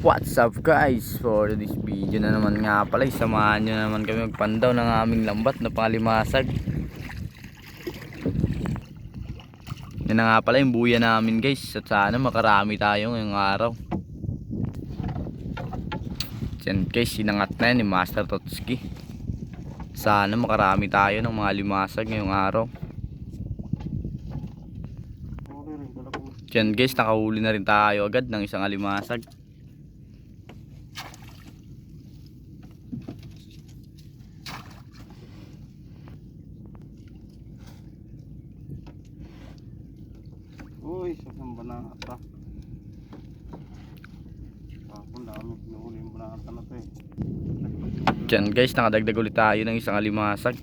What's up guys? For this video na naman nga pala, samahan nyo na naman kami magpandaw ng aming lambat na pangalimasag. Yan na nga pala yung buya namin guys, at sana makarami tayo ngayong araw. Yan guys, sinangat na yan ni Master Totski. Sana makarami tayo ng mga limasag ngayong araw. Yan guys, nakahuli na rin tayo agad ng isang alimasag. Uy, sasang banata. Ako dami pinuli yung banata na to eh. Diyan guys, nakadagdag ulit tayo ng isang alimasag.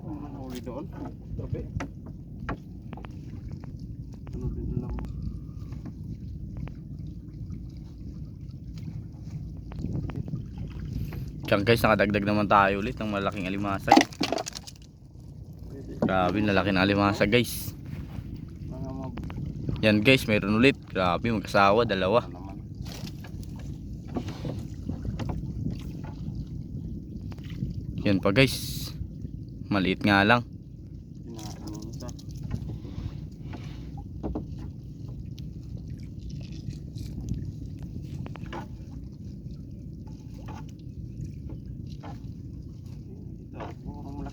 Ano nahuli doon? Tabi. Ano din lang. Diyan guys, nakadagdag naman tayo ulit ng malaking alimasag. Grabe, lalaki na alimasag guys. Yan guys, mayroon ulit. Grabe, mag-asawa, dalawa. Yan pa guys, maliit nga lang.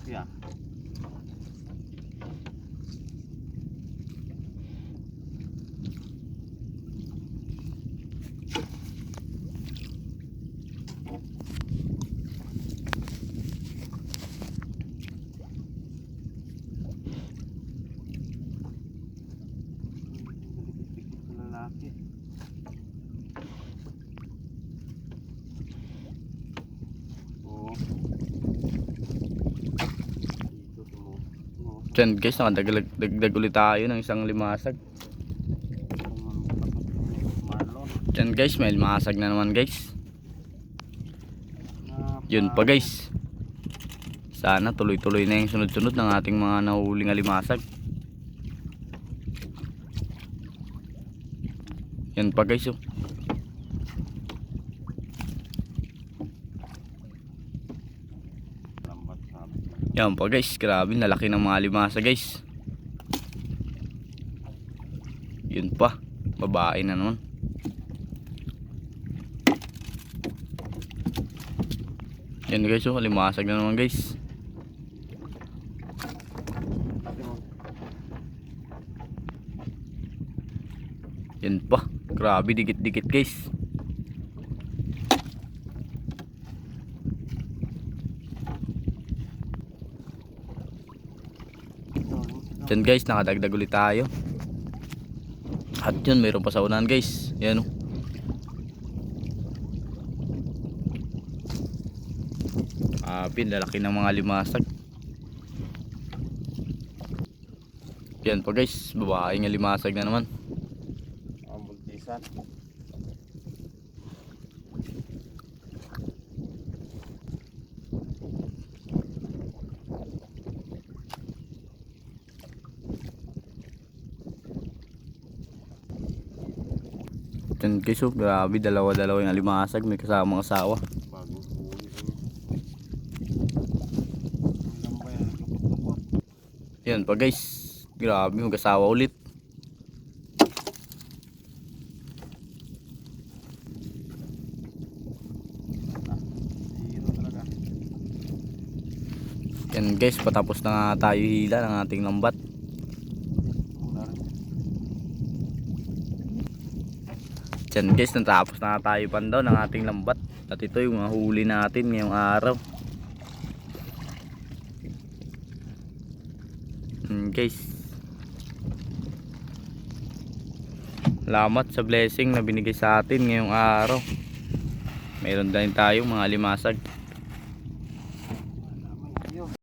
Ya. Lalaki. Diyan guys, nakadagdag ulit tayo ng isang limasag. Diyan guys, may limasag na naman guys. Yun pa guys. Sana tuloy-tuloy na yung sunod-sunod ng ating mga nahuhuling alimasag. Yan pa guys oh. Yan pa guys, grabe, lalaki ng mga limasa guys. Yun pa, babae na naman. Yan guys oh, limasag na naman guys. Yan pa, grabe, dikit-dikit guys. Diyan guys, nakadagdag ulit tayo. At yun, mayroon pa sa unahan guys. Yan o. Lalaki ng mga limasag. Yan pa guys, babae nga limasag na naman. Multisan. Yan guys oh, grabe, dalawa-dalawa yung alimasag, may kasamang asawa. Yan pa guys, grabe, mag-asawa ulit. Yan guys, patapos na nga tayo hila ng ating lambat. Yan guys, natapos na tayo pandaw ng ating lambat. At ito yung mga huli natin ngayong araw. Guys, salamat sa blessing na binigay sa atin ngayong araw. Mayroon din tayong mga limasag.